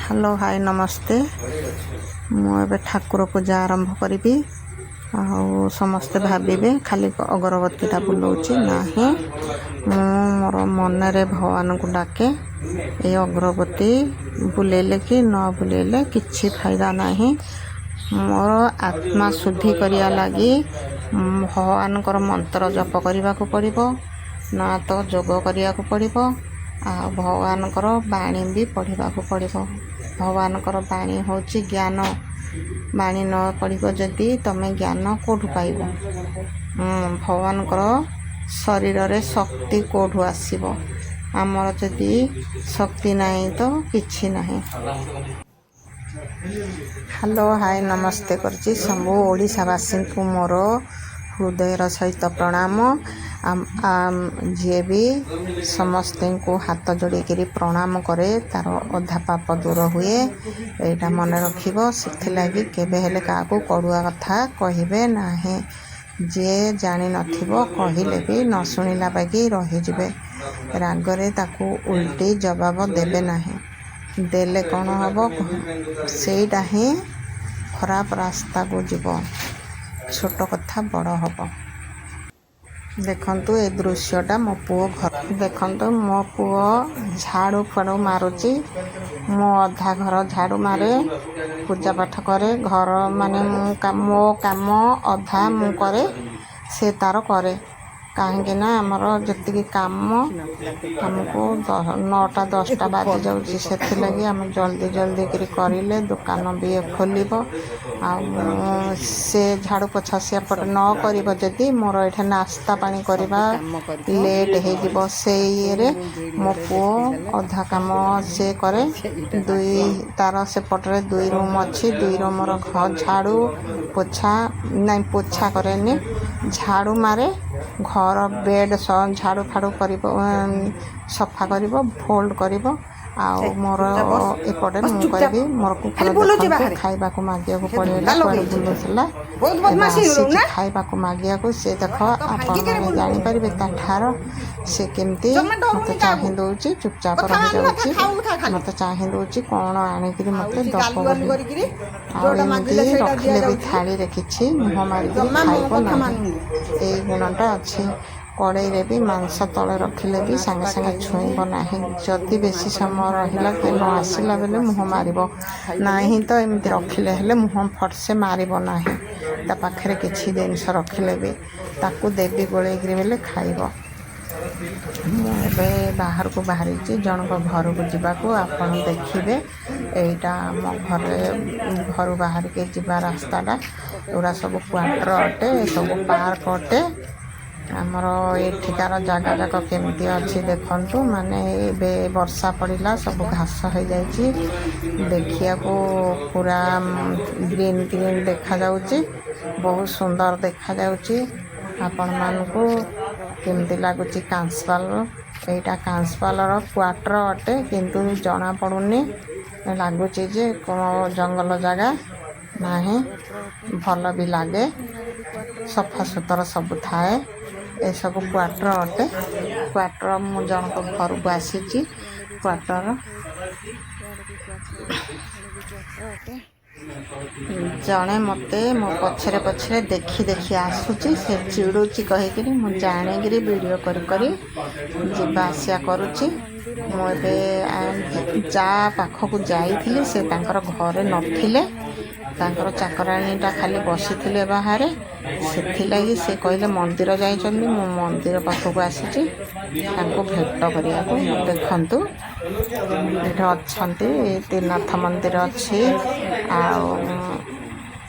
Hello hi नमस्ते। मुझे ठाकुर पूजा आरंभ करी समस्ते भावे खाली अगरबत्तीटा बुलाऊँच ना मोर मन रे भगवान को डाके ये अगरबत्ती बुलेले कि न बुलेले किछि फायदा नहीं। मोर आत्मा शुद्धि करिया लगी भगवान मंत्र जप करने को पड़िबो ना तो जोग करिया को पड़िबो आ भगवान बाणी भी पढ़ा पड़ो। भगवान बाणी हूँ ज्ञान। बाणी न पढ़ जदि तुम ज्ञान कौटू पाइब। भगवान शरीर रे शक्ति कौटू आसब। आमर जदि शक्ति नहीं तो किछि नहीं। हेलो हाय नमस्ते करछि सबू ओडिशावासी को मोर हृदयर सहित प्रणाम। जी भी समस्त को हाथ जोड़ी प्रणाम करे तार अधा पाप दूर हुए यहाँ मन रखिबो। लगी केबे क्या कड़ुआ कथा कहे ना। जे जानी नथिबो कहले भी न शुणिला बाकी रहीजिबे। रागरे ताकू उल्टी जवाब देबे नहीं। देले कौन हम सेटा ही खराब रास्ता को जीव। छोट कथा बड़ हम। देखंतु ए दृश्यटा मो पुओ घर। देखंतु मो पुओ झाड़ू फाड़ू मारुची। मो अधा घर झाड़ू मारे पूजा पाठ करे। घर माने मो काम अधा मु करे से तार करे। कहीं ना आमर जी काम आमको 9टा 10टा बाजी जाऊँगी से आम जल्दी जल्दी करें दुकान भी खोल से झाड़ू पोछा सेपट न कर जदि मोर ये नास्ता पानी करवा लेट हो से मो पुओ अधा काम से करे। तार सेपटे 2 रूम अच्छी 2 रूम घर झाड़ू पोछा नहीं पोछा करे झाड़ू मारे। घर बेड झाड़ू फाड़ू कर सफा कर फोल्ड कर मोर एपटे मुझे मोर कुकुर खाइबा को मागिया को पड़ेगा बुलूला खाइबा को मागिया को से देख आप जापर तार से केमती मत चाह दूची चुपचाप रही जाऊँगी। मत चाह दूची कौन आणिक मत दब आमती रखिले भी थाली रखी मुह मारिक खाइब ना। ये गुणटा अच्छी। कड़ई रे भी मांस तले रखिले भी सांगे सांगे छुईब ना। जदि बेसी समय रहा कि न आसला बेले मुह मार ना तो एमती रखिले हेले मुह फट से मार ना। ता पाखे किसी जिनस रखिले भी ताकू देवी गोलैक बेले खाइब। मुझे बाहर को बाहरी जन घर को जावाक आपड़ देखिए। यहाँ आम घर बाहर के जीवा रास्ताटा एगुड़ा सब क्वार्टर अटे सब पार्क अटे। आमर एठिकार जगह जाक केमती अच्छी देखंतु माने बे वर्षा पड़िला सब घास हो जाइए देखिया को पूरा ग्रीन ग्रीन देखा जाउची। बहुत सुंदर देखा जाउची। आपण मानकू केमती लगुच कांसपाल यहाँ कांसपालर क्वार्टर अटे किंतु जना पड़ुनी लगुच जे जंगल जगह ना। भल भी लगे सफा सुतर सब थाए। ये सब क्वार्टर अटे। क्वार्टर मु जन को घर को आसी क्वार्टर जड़े मते मो पछरे पछरे देखी देखी आसूची से चिड़ुची कहीकि मु जाणिक वीडियो करी जीवा आसिया करुच्ची। मुझे जा पाखक जाइली से तांकर घरे नथिले। तांकर चाकराणीटा खाली बसी थे बाहर से से कहले मंदिर जाइछन्ती मु मंदिर पाखक आसी भेट करिया को। देखंतु ये अच्छी त्रिनाथ मंदिर अच्छी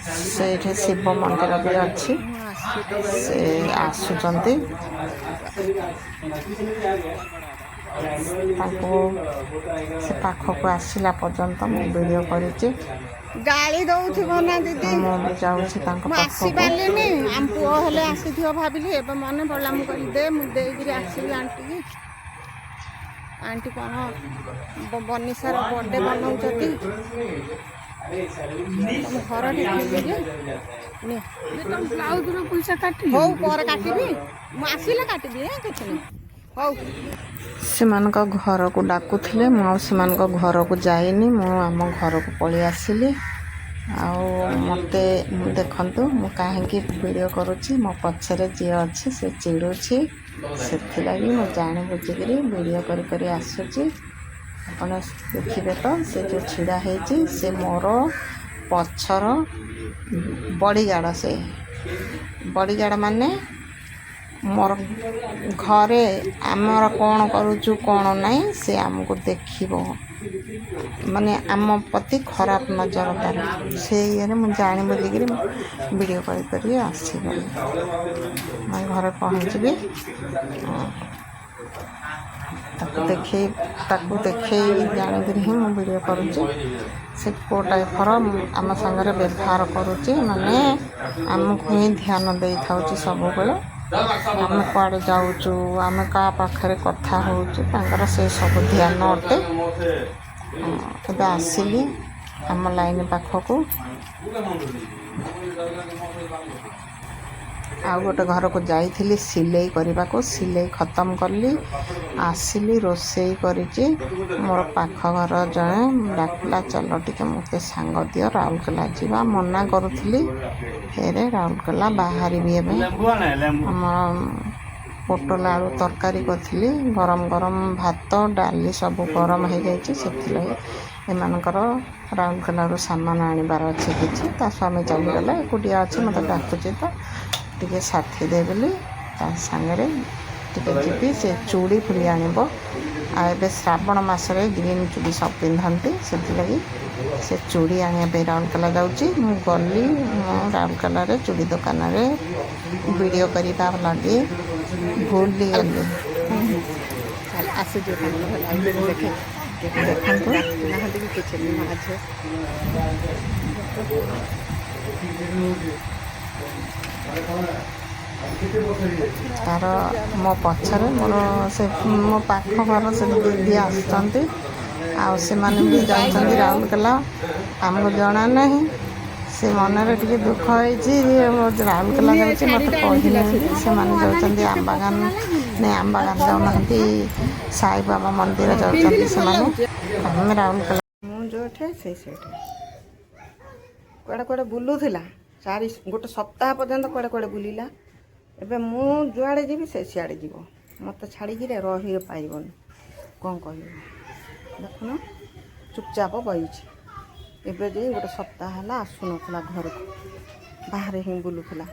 से शिव मंदिर भी अच्छी से आसुचंती से पाखक आसला पर्यंत मु वीडियो करी गाड़ी दौथिबो ना दीदी मु जाउछि तांको आसी पालेनी हम पुओ हेले आसीथियो भाबिली एबे मने पड़ला मु कहि दे मु देगिरी आसीबी आंटी की। आंटी कोन बनिसार बर्थडे बनाउछती तुम घर देखिबी जे ने तुम ब्लाउज रो पैसा काटी हो पर काटिबी मु आसीले काटिबी किछ नै। ହଉ ସେମାନଙ୍କ ଘରକୁ ଡାକୁଥିଲେ, ମୁଁ ଆଉ ସେମାନଙ୍କ ଘରକୁ ଯାଇନି, ମୁଁ ଆମ ଘରକୁ ପଳେଇ ଆସିଲି। ଆଉ ମୋତେ ଦେଖନ୍ତୁ ମୁଁ କାହିଁକି ଭିଡ଼ିଓ କରୁଛି, ମୋ ପଛରେ ଯିଏ ଅଛି ସେ ଚିଡ଼ୁଛି, ସେଥିଲାଗି ମୁଁ ଜାଣି ବୁଝିକିରି ଭିଡ଼ିଓ କରି କରି ଆସୁଛି। ଆପଣ ଦେଖିବେ ତ ସେ ଯେଉଁ ଛିଡ଼ା ହେଇଛି ସେ ମୋର ପଛର ବଡ଼ିଗାର୍ଡ଼। ସେ ବଡ଼ିଗାର୍ଡ଼ ମାନେ ମୋର ଘରେ ଆମର କ'ଣ କରୁଛୁ କ'ଣ ନାହିଁ ସେ ଆମକୁ ଦେଖିବ, ମାନେ ଆମ ପ୍ରତି ଖରାପ ନଜର ତାର। ସେଇ ଇଏରେ ମୁଁ ଜାଣି ବୁଝିକିରି ଭିଡ଼ିଓ କରି କରି ଆସିଗଲି। ମୁଁ ଘରେ ପହଞ୍ଚିବି, ତାକୁ ଦେଖେଇ ଜାଣିକିରି ହିଁ ମୁଁ ଭିଡ଼ିଓ କରୁଛି। ସେ କୋଉ ଟାଇପ୍ର ଆମ ସାଙ୍ଗରେ ବ୍ୟବହାର କରୁଛି, ମାନେ ଆମକୁ ହିଁ ଧ୍ୟାନ ଦେଇଥାଉଛି ସବୁବେଳେ। ଆମେ କୁଆଡ଼େ ଯାଉଛୁ, ଆମେ କାହା ପାଖରେ କଥା ହେଉଛୁ, ତାଙ୍କର ସେ ସବୁ ଧ୍ୟାନ ଅଟେ। ଏବେ ଆସିଲି ଆମ ଲାଇନ୍ ପାଖକୁ। ଆଉ ଗୋଟେ ଘରକୁ ଯାଇଥିଲି ସିଲେଇ କରିବାକୁ, ସିଲେଇ ଖତମ କଲି, ଆସିଲି ରୋଷେଇ କରିଛି। ମୋର ପାଖ ଘର ଜଣେ ଡାକିଲା ଚାଲ ଟିକେ ମୋତେ ସାଙ୍ଗ ଦିଅ ରାଉରକେଲା ଯିବା। ମନା କରୁଥିଲି, ଫେରେ ରାଉରକେଲା ବାହାରିବି ଏବେ। ଆମର ପୋଟଳ ଆଳୁ ତରକାରୀ କରିଥିଲି, ଗରମ ଗରମ ଭାତ ଡାଲି ସବୁ ଗରମ ହେଇଯାଇଛି। ସେଥିଲାଗି ଏମାନଙ୍କର ରାଉରକେଲାରୁ ସାମାନ ଆଣିବାର ଅଛି କିଛି। ତା ସ୍ୱାମୀ ଚାଲିଗଲେ, ଏକୁଟିଆ ଅଛି, ମୋତେ ଡାକୁଛି ତ ଟିକେ ସାଥି ଦେ ବୋଲି ତା ସାଙ୍ଗରେ ଟିକେ ଯିବି। ସେ ଚୁଡ଼ି ଫୁଡ଼ି ଆଣିବ। ଆଉ ଏବେ ଶ୍ରାବଣ ମାସରେ ଗ୍ରୀନ୍ ଚୁଡ଼ି ସବୁ ପିନ୍ଧନ୍ତି, ସେଥିଲାଗି ସେ ଚୁଡ଼ି ଆଣିବା ପାଇଁ ରାଉରକେଲା ଯାଉଛି। ମୁଁ ଗଲି, ମୁଁ ରାଉରକେଲାରେ ଚୁଡ଼ି ଦୋକାନରେ ଭିଡ଼ିଓ କରିବା ଲାଗି ଭୁଲିଗଲି। ଆସିଯିବ ତାଙ୍କର ହେଲା ଦେଖେ ଦେଖନ୍ତୁ ନାହାନ୍ତି କି କିଛି ମା ଝିଅ। ତାର ମୋ ପଛରେ ମୋର ସେ ମୋ ପାଖ ଘର ସେ ଦିଦି ଆସୁଛନ୍ତି, ଆଉ ସେମାନେ ବି ଯାଉଛନ୍ତି ରାଉରକେଲା। ଆମକୁ ଜଣା ନାହିଁ, ସେ ମନରେ ଟିକେ ଦୁଃଖ ହେଇଛି ରାଉରକେଲା ଯାଉଛି, ମୋତେ କହିନାହାନ୍ତି। ସେମାନେ ଯାଉଛନ୍ତି ଆମ୍ବାଗାନ, ନାଇଁ ଆମ୍ବାଗାନ ଯାଉନାହାନ୍ତି, ସାଇବାବା ମନ୍ଦିର ଯାଉଛନ୍ତି ସେମାନେ। ଆମେ ରାଉରକେଲା। ମୁଁ ଯେଉଁଠି ସେଇଠି କୁଆଡ଼େ କୁଆଡ଼େ ବୁଲୁଥିଲା, ଗୋଟେ ସପ୍ତାହ ପର୍ଯ୍ୟନ୍ତ କୁଆଡ଼େ କୁଆଡ଼େ ବୁଲିଲା। ଏବେ ମୁଁ ଯୁଆଡ଼େ ଯିବି ସେ ସିଆଡ଼େ ଯିବ, ମୋତେ ଛାଡ଼ିକିରି ରହି ପାଇବନି। କ'ଣ କହିବ ଦେଖୁନ, ଚୁପଚାପ ବଇଛି। ଏବେ ଯାଇ ଗୋଟେ ସପ୍ତାହ ହେଲା ଆସୁନଥିଲା ଘରକୁ, ବାହାରେ ହିଁ ବୁଲୁଥିଲା।